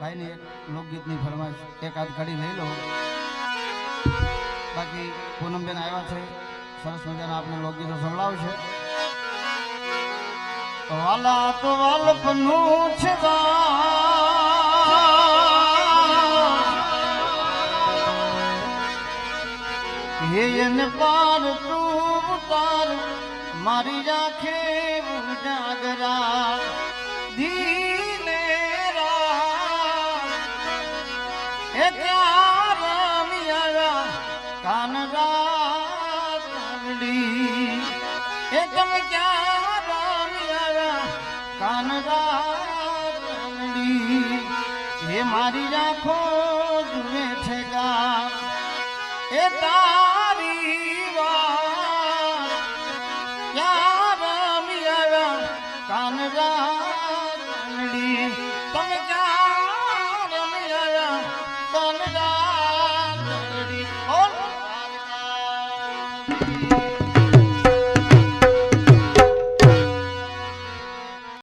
ભાઈની એક લોકગીતની ફરમાઈશ એકાદ ઘડી લઈ લો. બાકી પૂનમબેન આવ્યા છે, સરસ મજાના આપણે લોકગીતો સંભળાવશે. વાલા તો વાલપનું છે હે એને પાર તું તાર મારી રાખે ઉજાગરા દીને એ ત્યાં રમિયા કાન રાતડી એ તમે ક્યાં રમિયા કાન રાતડી હે મારી રાખો જુએ છે ગા એ તારી વાત ક્યાં રમિયા કાન રાતડી